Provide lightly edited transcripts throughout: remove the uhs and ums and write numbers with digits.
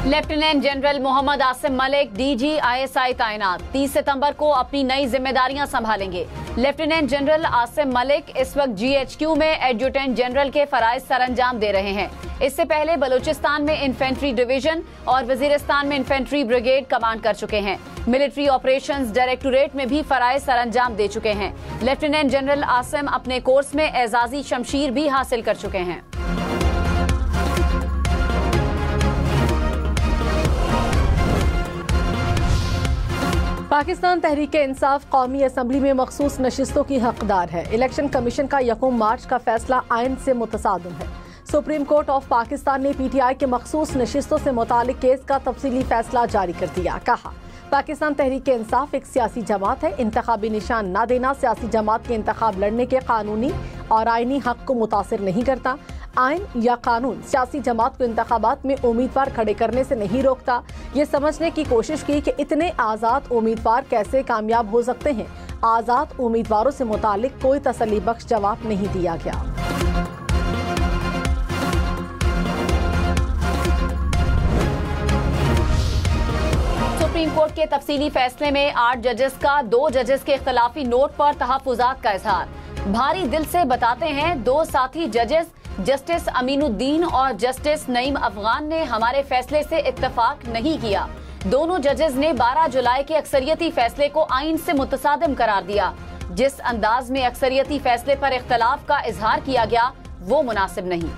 Lieutenant general Mohammad Asim Malik DG/ISI तैनात 30 सितंबर को अपनी नई जिम्मेदारियां संभालेंगे। लेफ्टिनेंट जनरल आसिम मलिक इस वक्त GHQ में एडजुटेंट जनरल के फराइज सरअंजाम दे रहे हैं। इससे पहले बलूचिस्तान में इन्फेंट्री डिवीजन और वजीरिस्तान में इन्फेंट्री ब्रिगेड कमांड कर चुके हैं। मिलिट्री ऑपरेशंस डायरेक्टोरेट में भी फराइज सरअंजाम दे चुके हैं। लेफ्टिनेंट जनरल आसिम अपने कोर्स में एजाजी शमशीर भी हासिल कर चुके हैं। पाकिस्तान तहरीक-ए-इंसाफ कौमी असम्बली में मखसूस नशिस्तों की हकदार है। इलेक्शन कमीशन का 1 मार्च का फैसला आइन से मुतसादिम है। सुप्रीम कोर्ट ऑफ पाकिस्तान ने PTI के मखसूस नशिस्तों से मुतालिक केस का तफसीली फैसला जारी कर दिया। कहा, पाकिस्तान तहरीक-ए-इंसाफ एक सियासी जमात है। इंतखाबी निशान न देना सियासी जमात के इंतखाब लड़ने के कानूनी और आइनी हक को मुतासिर नहीं करता। आइन या कानून सियासी जमात को इंतखाबात में उम्मीदवार खड़े करने से नहीं रोकता। ये समझने की कोशिश की कि इतने आज़ाद उम्मीदवार कैसे कामयाब हो सकते हैं। आज़ाद उम्मीदवारों से मुतालिक कोई तसल्ली बख्श जवाब नहीं दिया गया। सुप्रीम कोर्ट के तफसीली फैसले में 8 जजेस का 2 जजेस के इख्तलाफी नोट पर तहफ्फुज़ात का इजहार। भारी दिल से बताते हैं, 2 साथी जजेस जस्टिस अमीनुद्दीन और जस्टिस नईम अफगान ने हमारे फैसले से इत्तेफाक नहीं किया। दोनों जजेस ने 12 जुलाई के अक्सरियती फैसले को आइन से मुतसादिम करार दिया। जिस अंदाज में अक्सरियती फैसले पर इख्तलाफ का इजहार किया गया वो मुनासिब नहीं।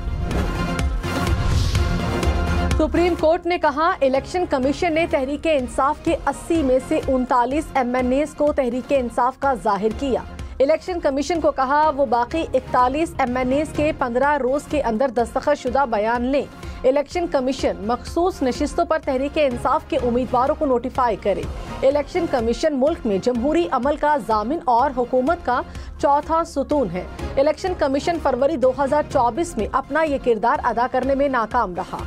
सुप्रीम कोर्ट ने कहा, इलेक्शन कमीशन ने तहरीक-ए-इंसाफ के 80 में से 39 MNAs को तहरीक-ए-इंसाफ का जाहिर किया। इलेक्शन कमीशन को कहा वो बाकी 41 MNAs के 15 रोज के अंदर दस्तखत शुदा बयान लें। इलेक्शन कमीशन मखसूस नशिस्तों पर तहरीक-ए-इंसाफ के उम्मीदवारों को नोटिफाई करे। इलेक्शन कमीशन मुल्क में जमहूरी अमल का जामिन और हुकूमत का चौथा सुतून है। इलेक्शन कमीशन फरवरी 2024 में अपना ये किरदार अदा करने में नाकाम रहा।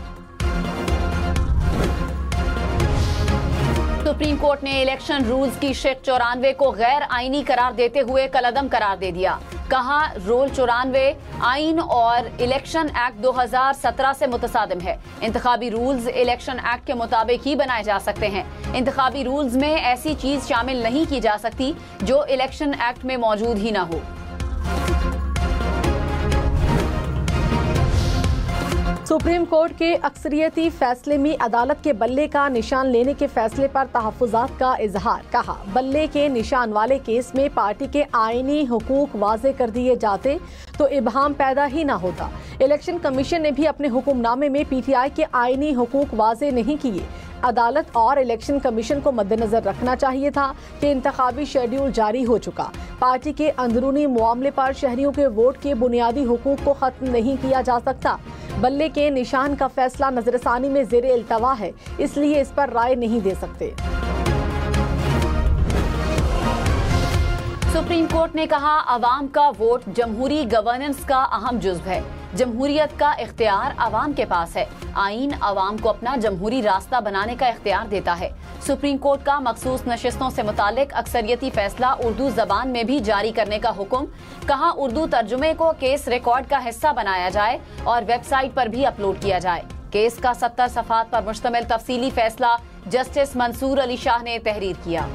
सुप्रीम कोर्ट ने इलेक्शन रूल्स की शिक 94 को गैर आईनी करार देते हुए कलअदम करार दे दिया। कहा, रोल 94 आइन और इलेक्शन एक्ट 2017 से मुतसादिम है। इंतखाबी रूल्स इलेक्शन एक्ट के मुताबिक ही बनाए जा सकते हैं। इंतखाबी रूल्स में ऐसी चीज शामिल नहीं की जा सकती जो इलेक्शन एक्ट में मौजूद ही ना हो। सुप्रीम कोर्ट के अक्सरियती फैसले में अदालत के बल्ले का निशान लेने के फैसले पर तहफ्फुज़ात का इजहार। कहा, बल्ले के निशान वाले केस में पार्टी के आईनी हुकूक वाज़े कर दिए जाते तो इबहाम पैदा ही ना होता। इलेक्शन कमीशन ने भी अपने हुक्मनामे में PTI के आईनी हुकूक वाज़े नहीं किए। अदालत और इलेक्शन कमीशन को मद्देनजर रखना चाहिए था कि इंतखाबी शेड्यूल जारी हो चुका। पार्टी के अंदरूनी मामले पर शहरियों के वोट के बुनियादी हुकूक को खत्म नहीं किया जा सकता। बल्ले के निशान का फैसला नजरसानी में ज़ेरे इल्तवा है, इसलिए इस पर राय नहीं दे सकते। सुप्रीम कोर्ट ने कहा, अवाम का वोट जमहूरी गवर्नेंस का अहम जुज़्व है। जमहूरियत का इख्तियार अवाम के पास है। आइन अवाम को अपना जमहूरी रास्ता बनाने का इख्तियार देता है। सुप्रीम कोर्ट का मखसूस नशिस्तों से मुतालिक अक्सरियती फैसला उर्दू जबान में भी जारी करने का हुक्म। कहा, उर्दू तर्जुमे को केस रिकॉर्ड का हिस्सा बनाया जाए और वेबसाइट पर भी अपलोड किया जाए। केस का 70 सफ़हात पर मुश्तमिल तफसीली फैसला जस्टिस मंसूर अली शाह ने तहरीर किया।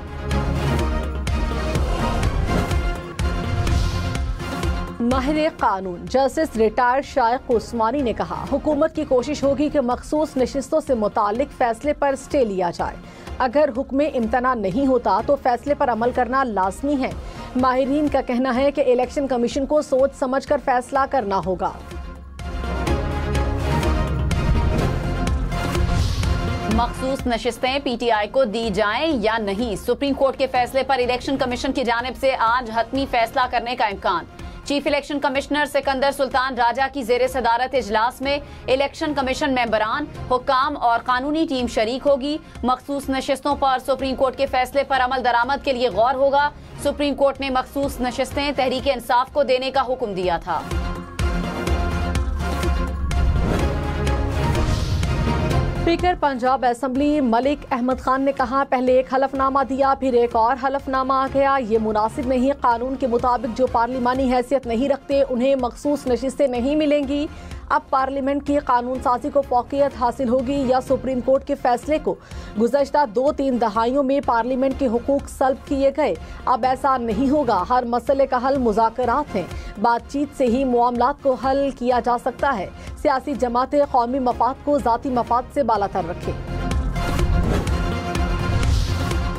माहिर कानून जस्टिस रिटायर्ड शाइख उस्मानी ने कहा, हुकूमत की कोशिश होगी कि मखसूस नशिस्तों से मुतालिक फैसले पर स्टे लिया जाए। अगर हुक्म इम्तना नहीं होता तो फैसले पर अमल करना लाजमी है। माहिरीन का कहना है कि इलेक्शन कमीशन को सोच समझकर फैसला करना होगा। मखसूस नशिस्तें PTI को दी जाएं या नहीं, सुप्रीम कोर्ट के फैसले पर इलेक्शन कमीशन की जानिब से आज हतमी फैसला करने का इम्कान। Chief election commissioner Sikandar Sultan Raja की जेर सदारत इजलास में इलेक्शन कमीशन मेंबरान, हुक्काम और कानूनी टीम शरीक होगी। मखसूस नशिस्तों पर सुप्रीम कोर्ट के फैसले पर अमल दरामद के लिए गौर होगा। सुप्रीम कोर्ट ने मखसूस नशिस्तें तहरीक इंसाफ को देने का हुक्म दिया था। स्पीकर पंजाब असेंबली मलिक अहमद खान ने कहा, पहले एक हलफनामा दिया फिर एक और हलफनामा आ गया। ये मुनासिब नहीं। कानून के मुताबिक जो पार्लिमानी हैसियत नहीं रखते उन्हें मखसूस नशिस्तें नहीं मिलेंगी। अब पार्लियामेंट की कानून साजी को फौकियत हासिल होगी या सुप्रीम कोर्ट के फैसले को? गुज़श्ता 2-3 दहाइयों में पार्लियामेंट के हुकूक सल्ब किए गए, अब ऐसा नहीं होगा। हर मसले का हल मुज़ाकरात हैं, बातचीत से ही मामलात को हल किया जा सकता है। सियासी जमातें कौमी मफाद को ज़ाती मफाद से बालातर रखें।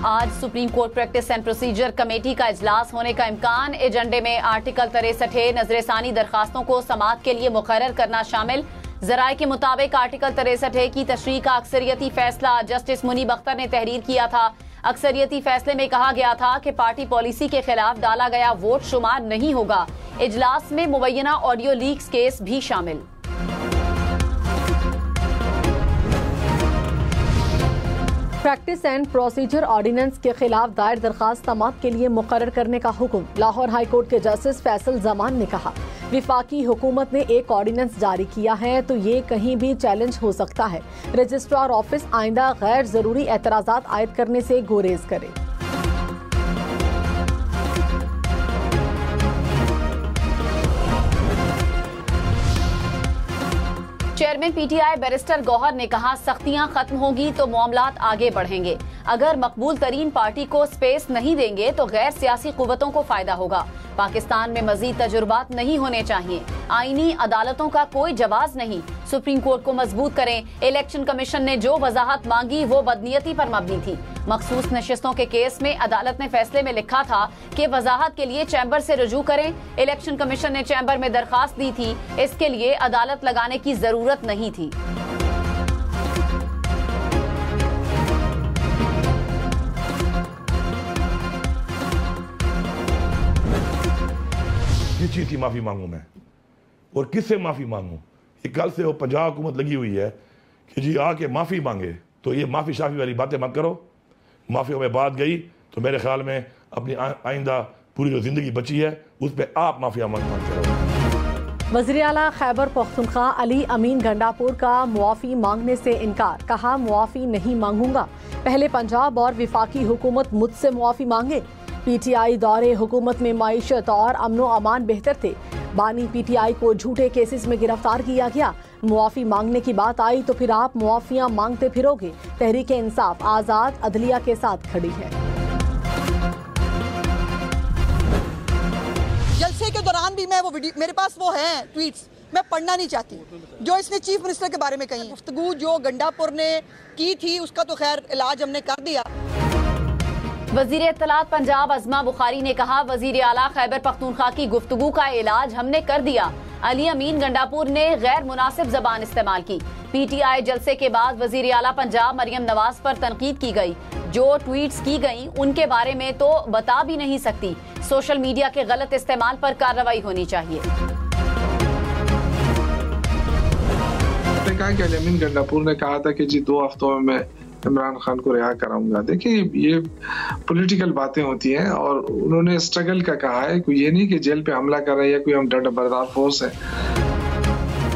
आज supreme court practice and procedure committee का इजलास होने का इम्कान। एजेंडे में आर्टिकल 63 नजरसानी दरखास्तों को समाअत के लिए मुकर्रर करना शामिल। जराये के मुताबिक आर्टिकल 63 की तशरीह का अक्सरियती फैसला जस्टिस मुनीब अख्तर ने तहरीर किया था। अक्सरियती फैसले में कहा गया था कि पार्टी पॉलिसी के खिलाफ डाला गया वोट शुमार नहीं होगा। इजलास में मुबैना ऑडियो लीक्स केस भी शामिल। प्रैक्टिस एंड प्रोसीजर ऑर्डिनेंस के खिलाफ दायर दरखास्त समाअत के लिए मुकर्रर करने का हुक्म। लाहौर हाई कोर्ट के जस्टिस फैसल जमान ने कहा, विफाकी हुकूमत ने एक ऑर्डिनेंस जारी किया है तो ये कहीं भी चैलेंज हो सकता है। रजिस्ट्रार ऑफिस आइंदा गैर जरूरी एतराजात आयद करने से गुरेज करे। चेयरमैन पीटीआई बैरिस्टर गौहर ने कहा, सख्तियां खत्म होगी तो मामलात आगे बढ़ेंगे। अगर मकबूल तरीन पार्टी को स्पेस नहीं देंगे तो गैर सियासी कुव्वतों को फायदा होगा। पाकिस्तान में मजीद तजुर्बात नहीं होने चाहिए। आईनी अदालतों का कोई जवाज नहीं। सुप्रीम कोर्ट को मजबूत करें। इलेक्शन कमीशन ने जो वजाहत मांगी वो बदनीयती पर मबनी थी। मखसूस नशिस्तों के केस में अदालत ने फैसले में लिखा था कि वजाहत के लिए चैम्बर से रुजू करें। इलेक्शन कमीशन ने चैम्बर में दरखास्त दी थी, इसके लिए अदालत लगाने की जरूरत नहीं थी। किस चीज़ की माफ़ी मांगूं मैं और किससे माफ़ी मांगूं? ये कल से वो पंजाब हुकूमत लगी हुई है कि जी आके माफ़ी मांगे, तो ये माफ़ी शाफी वाली बातें मत करो। माफ़ियों में बात गई तो मेरे ख्याल में अपनी आइंदा पूरी जो ज़िंदगी बची है उस पर आप माफ़िया मांगते रहो। वज़ीर आला खैबर पख्तूनख्वा अली अमीन गंडापुर का मुआफ़ी मांगने से इनकार। कहा, मुआफ़ी नहीं मांगूंगा, पहले पंजाब और विफाकी हुकूमत मुझसे मुआफ़ी मांगे। पीटीआई दौरे हुकूमत में माईशत और अमनो अमान बेहतर थे। बानी पीटीआई को झूठे केसेस में गिरफ्तार किया गया। मुआफ़ी मांगने की बात आई तो फिर आप मुआफ़ियाँ मांगते फिरोगे। तहरीक इंसाफ आज़ाद अदलिया के साथ खड़ी है। जलसे के दौरान भी मैं वो वीडियो, मेरे पास वो है ट्वीट्स, मैं पढ़ना नहीं चाहती जो इसने चीफ मिनिस्टर के बारे में कही। गुफ्तगू जो गंडापुर ने की थी उसका तो खैर इलाज हमने कर दिया। वजीर इत्तलात पंजाब अज़मा बुखारी ने कहा, वजीर आला खैबर पख्तूनख्वा की गुफ्तगू का इलाज हमने कर दिया। अली अमीन गंडापुर ने गैर मुनासिब जबान इस्तेमाल की। पीटीआई जलसे के बाद वजीर आला पंजाब मरियम नवाज पर तनकीद की गई। जो ट्वीट्स की गई उनके बारे में तो बता भी नहीं सकती। सोशल मीडिया के गलत इस्तेमाल पर कार्रवाई होनी चाहिए। कहा कि अली अमीन गंडापुर ने कहा था कि जी 2 हफ्तों में इमरान खान को रिहा कराऊंगा। देखिए, ये पॉलिटिकल बातें होती हैं और उन्होंने स्ट्रगल का कहा है, कोई ये नहीं कि जेल पे हमला कर रही है कोई हम डंडा बरदार फोर्स है।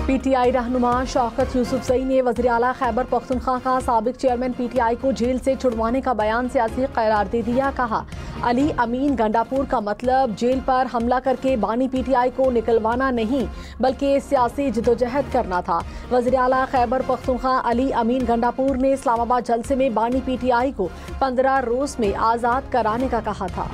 पीटीआई रहनुमा शौकत यूसुफजई ने वज़ीर आला खैबर पख्तूनख्वा का साबिक चेयरमैन पीटीआई को जेल से छुड़वाने का बयान सियासी करार दे दिया। कहा, अली अमीन गंडापुर का मतलब जेल पर हमला करके बानी पीटीआई को निकलवाना नहीं बल्कि सियासी जदोजहद करना था। वज़ीर आला खैबर पख्तूनख्वा अली अमीन गंडापुर ने इस्लामाबाद जलसे में बानी पीटीआई को 15 रोज में आज़ाद कराने का कहा था।